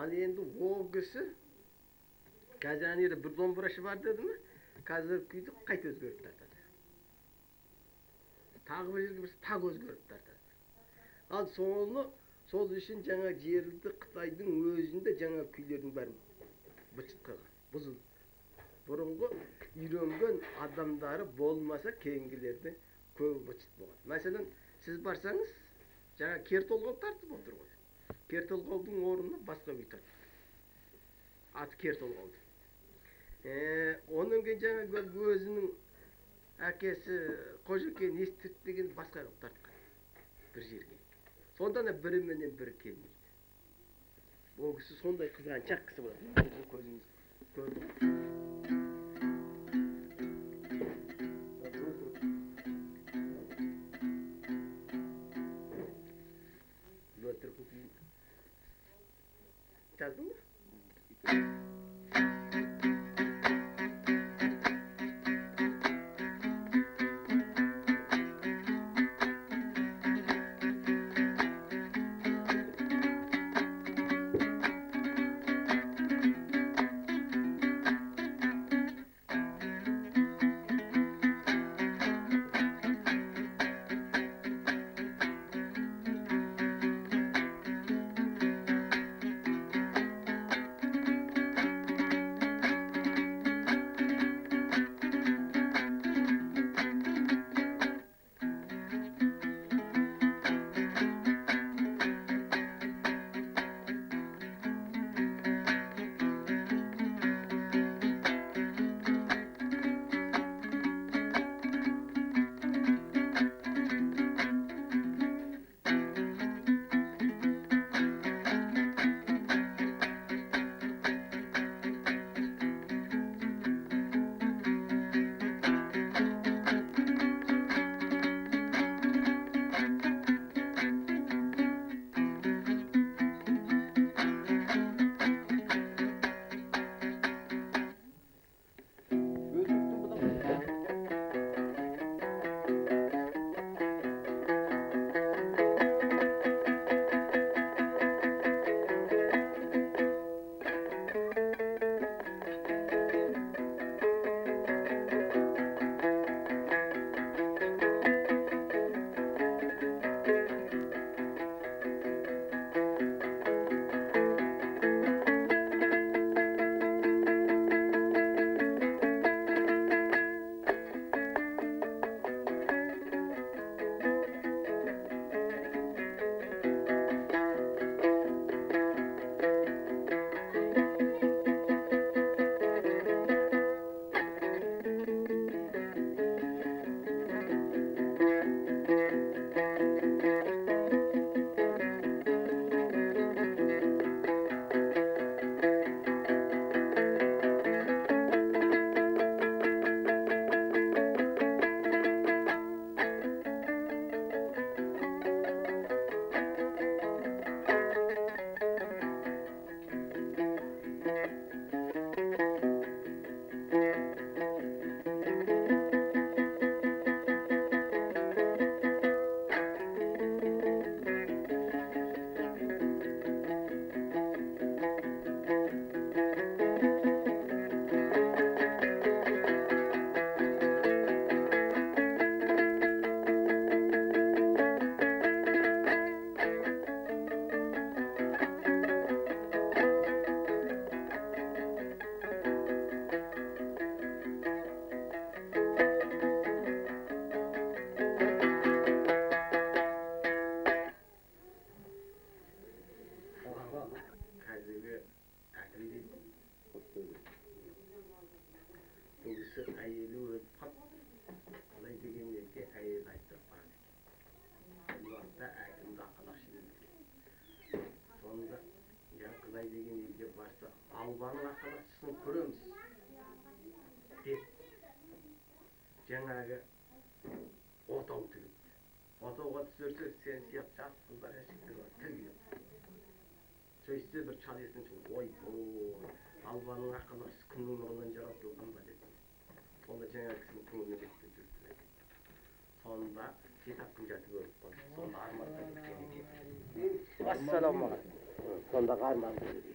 Ал енді о кісі қазір анері бір домбырашы бар деді ме, қазір күйді қайта өзгеріп тартады. Тағы бір жерге бірсе тағы өзгеріп тартады. Ал сол үшін жаңа жерді Қытайдың өзінде жаңа күйлердің бәрін бычыт қылған, бұзылды. Бұрынғы үйренген адамдары болмаса кейінгілерді көбі бычыт болған. Мәселен, сіз барсаңыз, жаңа кертолғау тартып отыр ғой. Кертолғаудың орнына басқа күй тартып. Аты кертолғауды. Оның кейін жаңа өзінің әкесі Қожекең естірт деген басқа қылып тартқан бір жерге. Сонда біріменен бірі келмейді. Ол кісі сондай қызғаншақ кісі болады. Көзіңіз көрді. Жаздың ба? Албаның ақылатшысын көреміз деп жаңағы отау тігіпті. Отауға түсірсе сен сияқты жас қыздар әшіктер бар тігіледі. Сөйтсе бір шал есіне шығып, ой, албаның ақылатшысы күннің нұрынан жаратылған ба деді. Сонда жаңағы кісінің көңіліне кетіп жүрді. Сонда кетапқын жатып өліп қалды. Сонда арманға кеткен екен. Ассаламағалейкум. Сонда арман болды дейді.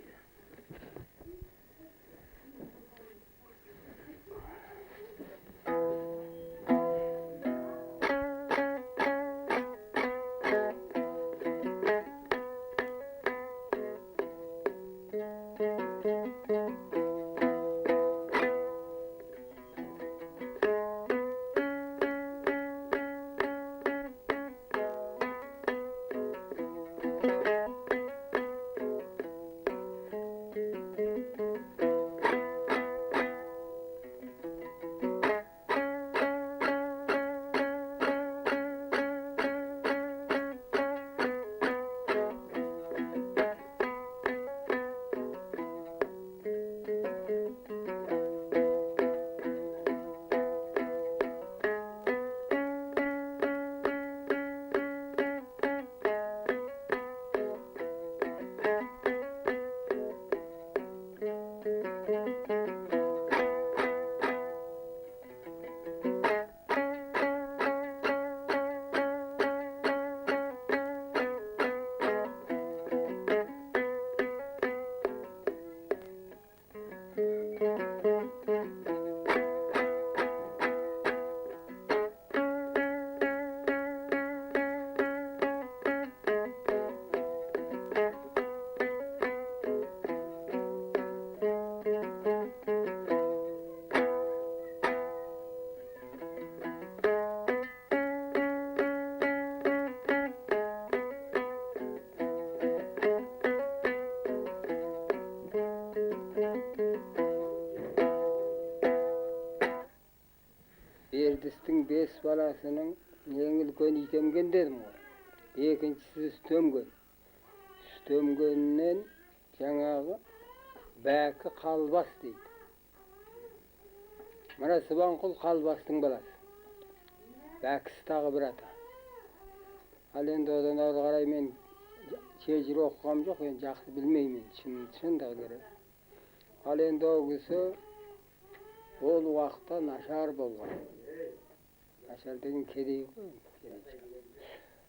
Erdistің 5 баласының ең үлкен итемген дедім ғой. Екіншісі үстемген. Үстемгеннен жаңағы бәкі қалбас дейді. Мына Сыбанқұл қалбастың баласы. Бәкісі тағы бір ата. Ал енді одан ары қарай мен шежір оқығам жоқ, енді жақсы білмеймін, шындығы керек. Ал енді ол кісі ол уақытта нашар болған. Нашар деген кедей ғой.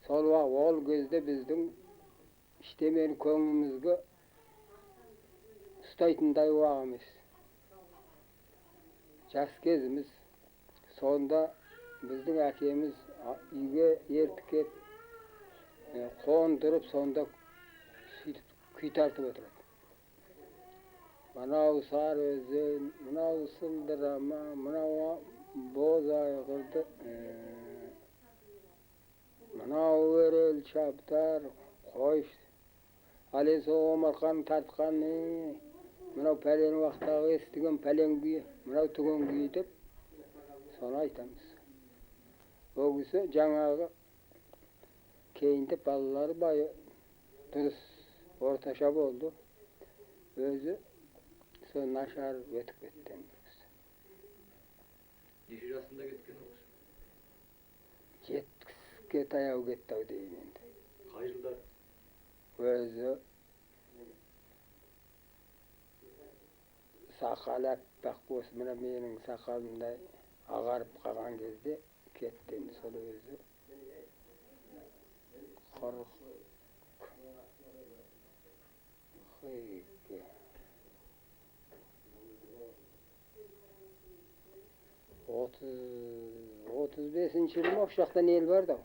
Сол ол кезде біздің іштемені көңімізге ұстайтындай уақ емес. Жас кезіміз. Сонда біздің әкеміз үйге ерті кеп, қондырып, сонда күй тартып отырады. Мынау сар өзен, мынау сылдырама, мынау боз айғырды, мынау өрел шаптар, қойш. Ал енді Омархан тартқан, мынау пәлен уақыттағы естіген пәлен күйі, мынау түген күйі деп, соны айтамыз. Ол кісі жаңағы кейінде балалары бай дұрыс орташа болды. Өзі сол нашар өтіп кеткен. Неше жасында кеткен ол? 70-ке таяу кетті ау дейін енді. Қай жылдар? Өзі сақал әппақ болсын, мына менің сақалымдай ағарып қалған кезде кетті енді сол өзі. 35-ші жыл осы жақтан ел барды ау.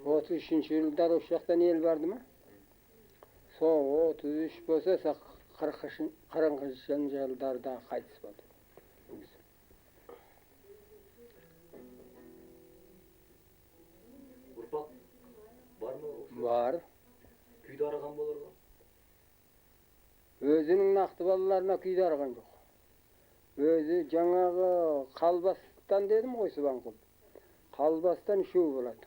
33-ші жылдар осы жақтан ел барды ма? Соң 33 болса, 40-ші жылдарда қайтыс болды. Ұрпақ бар ма? Бар. Күйді араған болар ма? Өзінің нақты балаларына күйді араған жоқ. Өзі жаңағы қалбастан дедім ғой Сыбанқұл. Қалбастан үшеу болады.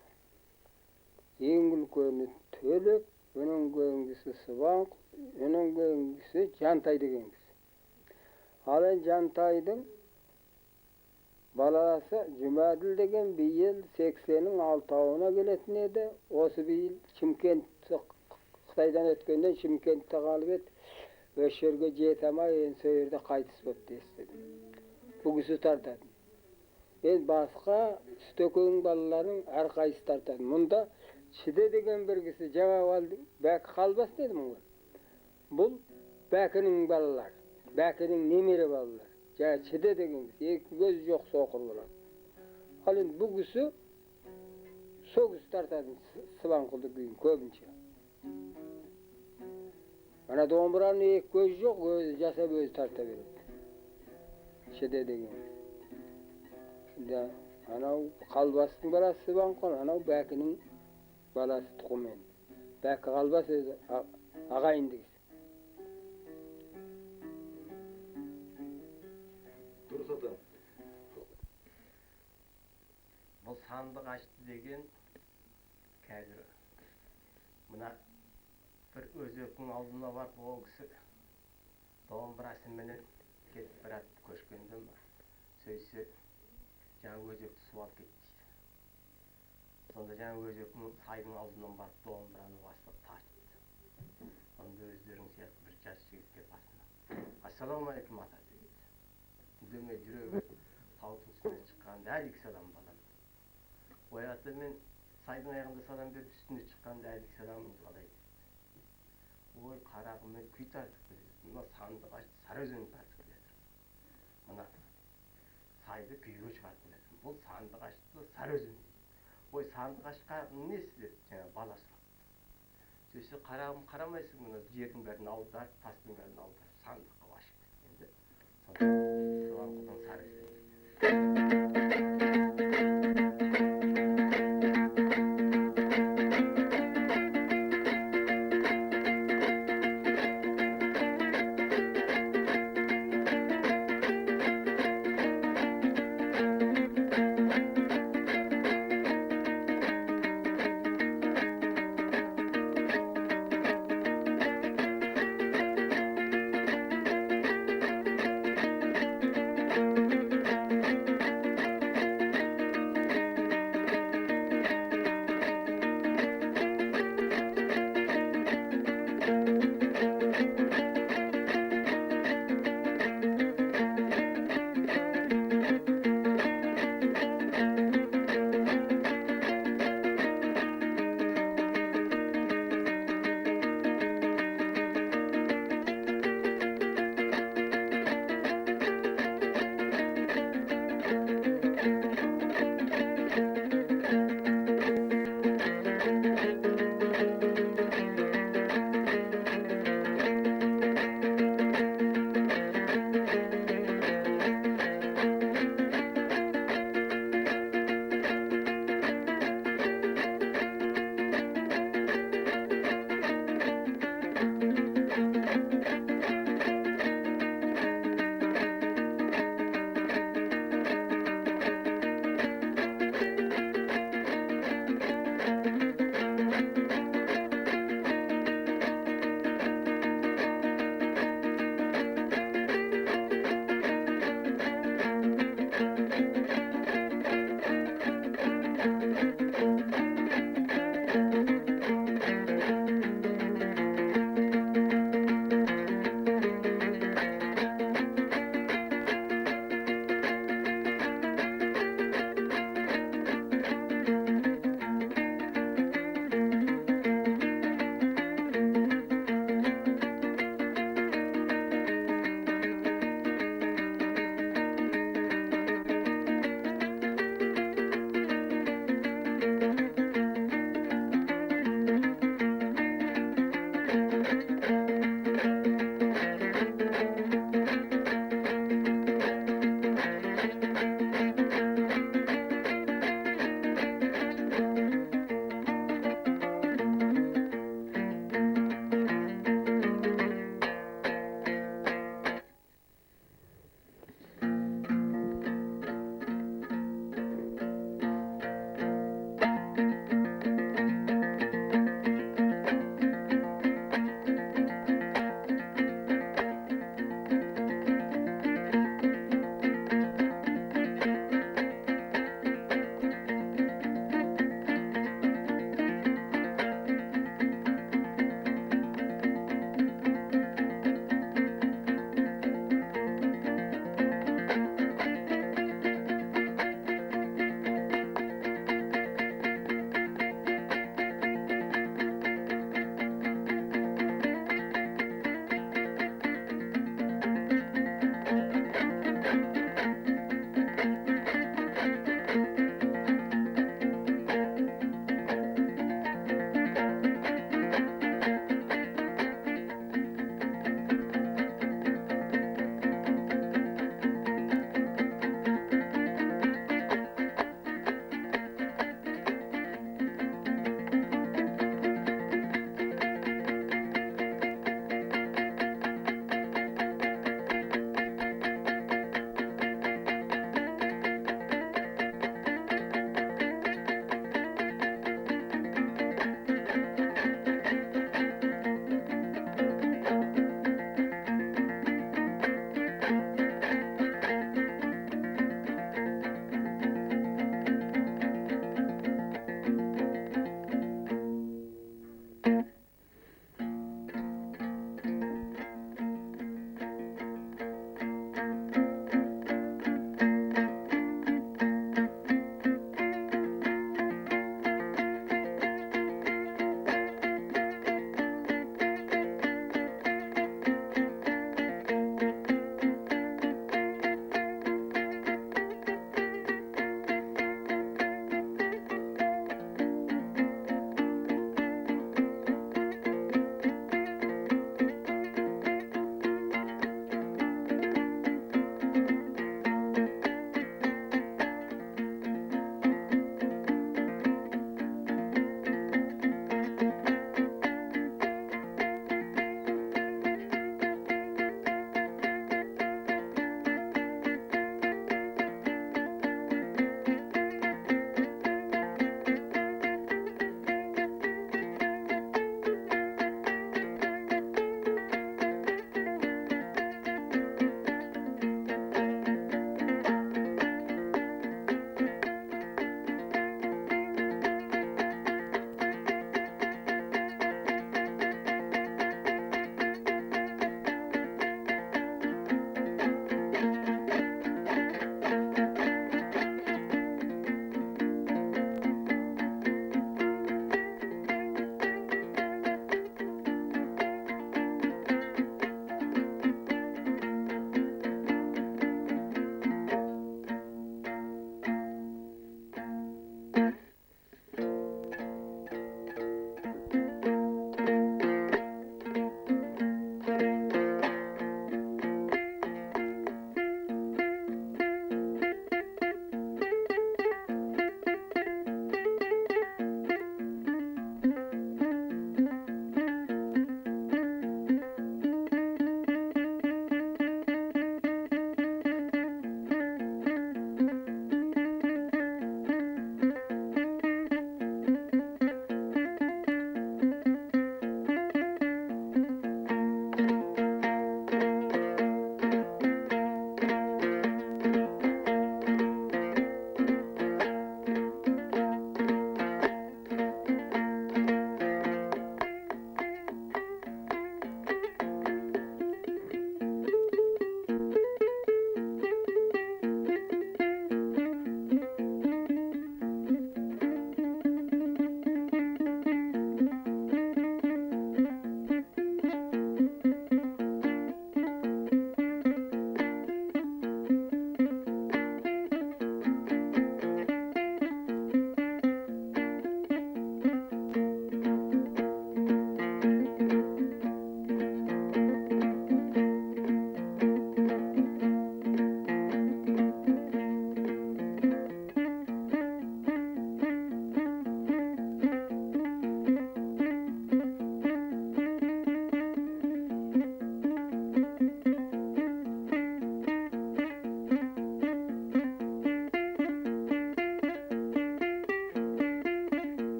Ең үлкені Төлек, оның кейінгісі Сыбанқұл, оның кейінгісі Жантай деген кісі. Ал енді Жантайдың баласы Жұмаділ деген биыл 80-ның 6-ауына келетін еді. Осы биыл Шымкентті, Қытайдан өткеннен Шымкентті қалып еді. Осы жерге жете алмай, енді сол жерде қайтыс болды естідім. Бұл кісі тартады. Енді басқа үстекең балаларын әрқайсысы тартады. Мұнда Шіде деген бір кісі жаңа Бәкі қалбас дедім ғой. Бұл Бәкінің балалары, Бәкінің немере балалары. Жаңа Шіде деген кісі, екі көз жоқ соқыр болады. Ал енді бұл кісі сол кісі тартады Сыбанқұлды күйін көбінше. Ана домбыраның екі көз жоқ, өзі жасап өзі тарта береді. Шіде деген кісі. Анау қалбастың баласы Сыбанқұл, анау Бәкінің баласы тұқымен. Бәкі қалбас өзі ағайынды кісі. Дұрыс ата. Бұл сандық ашты деген қазір мына бір өзектің алдына барып ол кісі домбырасыменен кетіп барады көшкенде сөйтсе жаңа өзекті су алып кетті дейді. Сонда жаңа өзектің сайдың алдынан барып домбыраны бастап тартыпты. Сонда өздерің сияқты бір жас жігітке басына ассалаумағалейкум ата дейді. Үндемей жүре беріп таудың үстіне шыққанда әлгі салам балам. Ой ата, мен сайдың аяғында салам беріп үстіне шыққанда әлгі саламыңыз қалай дейді. Ой қарағым, мен күй тартып келеді. Мына сандық ашты Сарыөзен тартып келеді. Мына сайды күйге шығарып келеді. Бұл сандық ашты Сарыөзен дейді. Ой сандық ашқағың несі деді, жаңа бала сұрапты. Сөйтсе қарағым, қарамайсың, мына жердің бәрін аударып, тастың бәрін аударып, сандық